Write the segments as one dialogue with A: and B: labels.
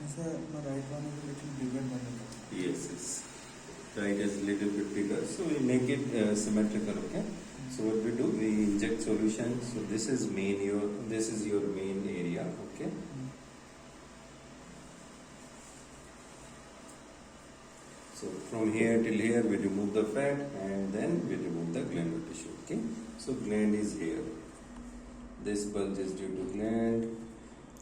A: Sir, my right one is a little bigger than the left.
B: Yes, yes. Right is a little bit bigger, so we make it symmetrical. Okay. So what we do, we inject solution. So this is your main area. Okay. So from here till here we remove the fat and then we remove the glandular tissue. Okay. So gland is here. This bulge is due to gland.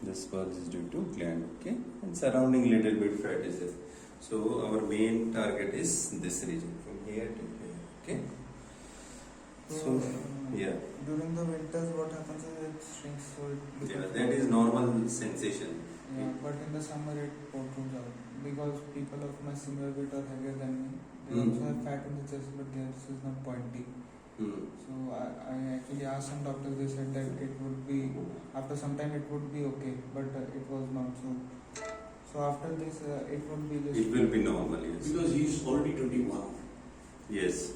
B: This bulge is due to gland. Okay. And surrounding little bit fat is there. So our main target is this region from here to here. Okay. So yeah.
A: During the winters, what happens is it shrinks. So it
B: Yeah, that is normal sensation.
A: Yeah, but in the summer it protrudes out because people of my similar weight are heavier than me. They also have fat in the chest, but theirs is not pointy. So I actually asked some doctors. They said that it would be after some time it would be okay, but it was not so. So after this, it would be this.
B: It will be normal, yes.
C: Because he is already 21.
B: Yes.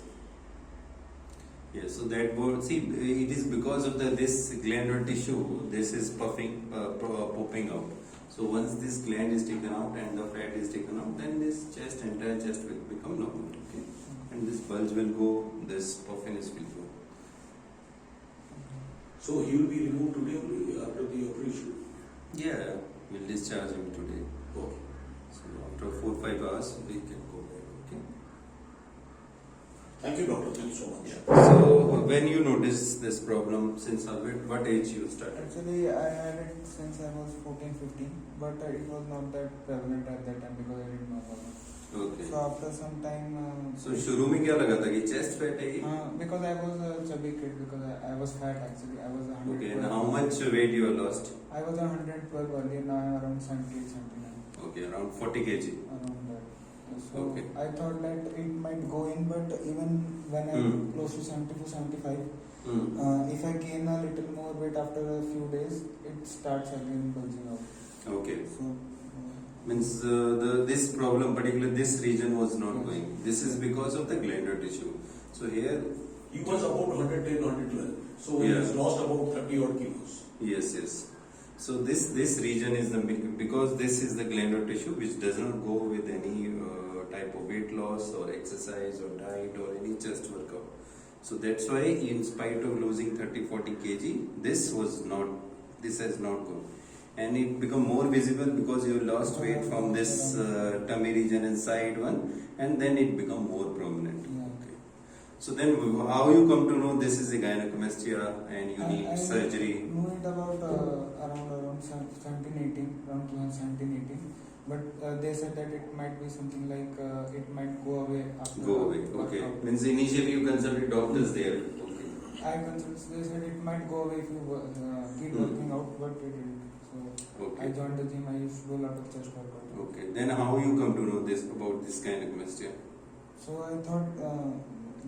B: Yes. So that would see it is because of this glandular tissue. This is popping out. So once this gland is taken out and the fat is taken out, then this entire chest will become normal. Okay. And this bulge will go. This puffiness will go.
C: So he will be removed today only after the operation.
B: Yeah. We'll discharge him today.
C: Okay.
B: So after 4-5 hours, we can go back. Okay.
C: Thank you, doctor. Thank you so much.
B: Yeah. So when you notice this problem, since what age you started?
A: Actually, I had it since I was 14-15, but it was not that prevalent at that time because I didn't know about it.
B: Okay.
A: So after some time.
B: So शुरू में क्या लगा था कि chest fat है?
A: Because I was a chubby kid because I was fat actually. I was 112.
B: Okay. And how much weight you have lost?
A: I was 112 earlier. Now I am around 78, 79.
B: Okay, around 40 kg.
A: Around that. So
B: Okay.
A: I thought that it might go in, but even when I'm close to 74, 75, if I gain a little more weight after a few days, it starts again bulging out.
B: Okay.
A: So
B: Means this problem, particularly this region, was not going. This is because of the glandular tissue. So here.
C: He was about 110, 112. So he has lost about 30 odd kilos.
B: Yes, yes. So this region is because this is the glandular tissue which does not go with any type of weight loss or exercise or diet or any chest workout. So that's why in spite of losing 30-40 kg, this has not gone. And it become more visible because you lost weight from this tummy region and side one, and then it become more prominent. Okay. So then how you come to know this is a gynecomastia and you need surgery?
A: I knew it about around 17, 18, around 2017, 18. But they said that it might be something like it might go away after.
B: Go away. Okay. Means initially you consulted doctors there. Okay.
A: I consulted. They said it might go away if you keep working out, but it didn't. So
B: Okay.
A: I joined the gym. I used to do a lot of chest workout.
B: Okay. Then how you come to know about this gynecomastia?
A: So I thought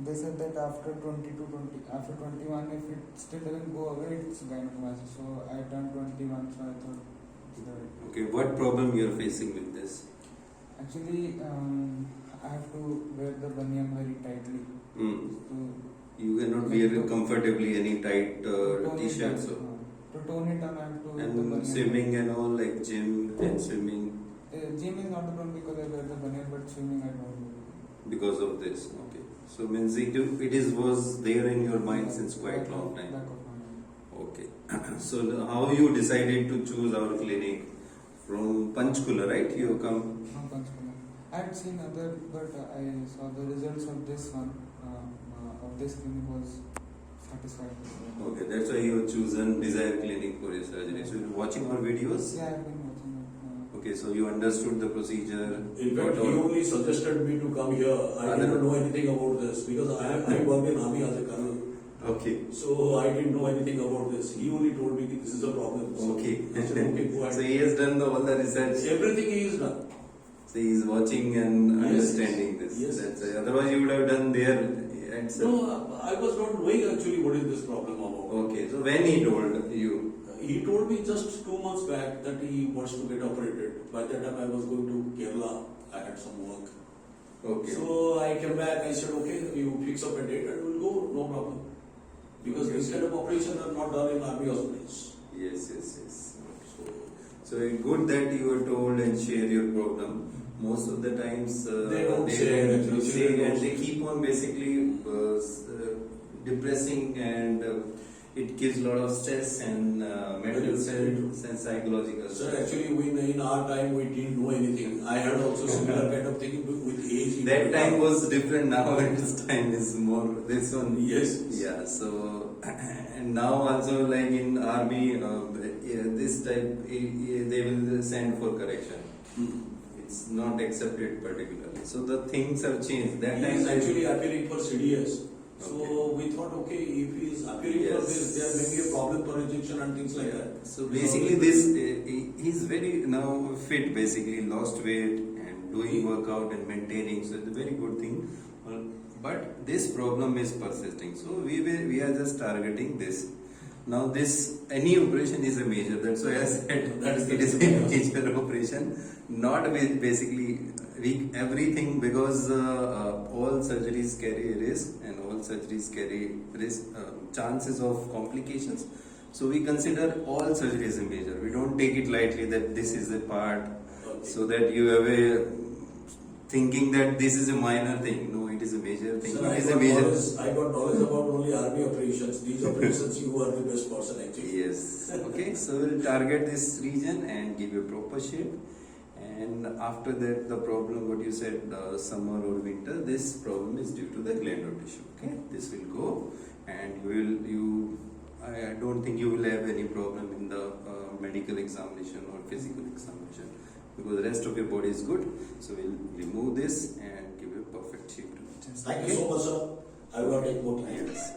A: they said that after after 21, if it still doesn't go away, it's gynecomastia. So I turned 21, so I thought.
B: Okay. What problem you are facing with this?
A: Actually, I have to wear the baniyan very tightly. So
B: You cannot wear comfortably any tight t-shirts.
A: To tone it down, I have to wear the
B: And
A: baniyan.
B: swimming and all, like gym and swimming.
A: Gym is not the problem because I wear the baniyan, but swimming I don't do.
B: Because of this. Okay. So means it was there in your mind since quite long time.
A: Back of my mind.
B: Okay. So how you decided to choose our clinic? From Panchkula, right? You come.
A: From Panchkula. I had seen other, but I saw the results of this one, of this clinic was satisfied.
B: Okay, that's why you have chosen Desire Clinic for your surgery. So you're watching our videos?
A: Yeah, I've been watching it.
B: Okay, so you understood the procedure.
C: In fact, he only suggested me to come here. I didn't know anything about this because I worked in army as a colonel.
B: Okay.
C: So I didn't know anything about this. He only told me that this is a problem. So
B: Okay.
C: I said, okay, go ahead.
B: So he has done all the research.
C: Everything he has done.
B: So he is watching and
C: Yes,
B: understanding this.
C: yes.
B: That's why. Otherwise you would have done there.
C: No, I was not knowing actually what is this problem about.
B: Okay, so when he told you?
C: He told me just 2 months back that he wants to get operated. By that time I was going to Kerala. I had some work.
B: Okay.
C: So I came back. I said, okay, you fix up a date and we'll go. No problem. Because this kind of operations are not done in army hospitals.
B: Yes. So So it's good that you are told and share your problem. Most of the times
C: They don't share,
B: don't
C: actually.
B: say,
C: They don't
B: and they
C: share.
B: keep on basically depressing, and it gives a lot of stress and mental stress and psychological
C: Sir,
B: stress.
C: actually, in our time, we didn't know anything. I had also similar kind of thing with age.
B: That time was different. Now this time is more this one.
C: Yes.
B: Yeah. So and now also like in army, this type they will send for correction.
C: Hmm.
B: It's not accepted particularly. So the things have changed. That
C: He
B: time
C: is actually appearing for CDS. So
B: Okay.
C: we thought, okay, if he is appearing for
B: Yes.
C: this, there may be a problem for rejection and things like that.
B: So basically, this he's very now fit. Basically, lost weight and doing workout and maintaining. So it's a very good thing. But this problem is persisting. So we are just targeting this. Now this any operation is a major. That's why I said
C: That is the
B: it is a
C: reason.
B: major operation. Not with basically everything, because all surgeries carry risk and all surgeries carry risk chances of complications. So we consider all surgeries a major. We don't take it lightly that this is a part,
C: Okay.
B: so that you have a thinking that this is a minor thing. No, it is a major thing.
C: Sir,
B: It is a major.
C: I got knowledge about only army operations. These operations, you are the best person actually.
B: Yes. Okay. So we'll target this region and give a proper shape. And after that, the problem, what you said, summer or winter, this problem is due to the glandular tissue. Okay. This will go, and I don't think you will have any problem in the medical examination or physical examination, because the rest of your body is good. So we'll remove this and give a perfect shape to it.
C: Thank you so much, sir. I will not take more time.
B: Yes.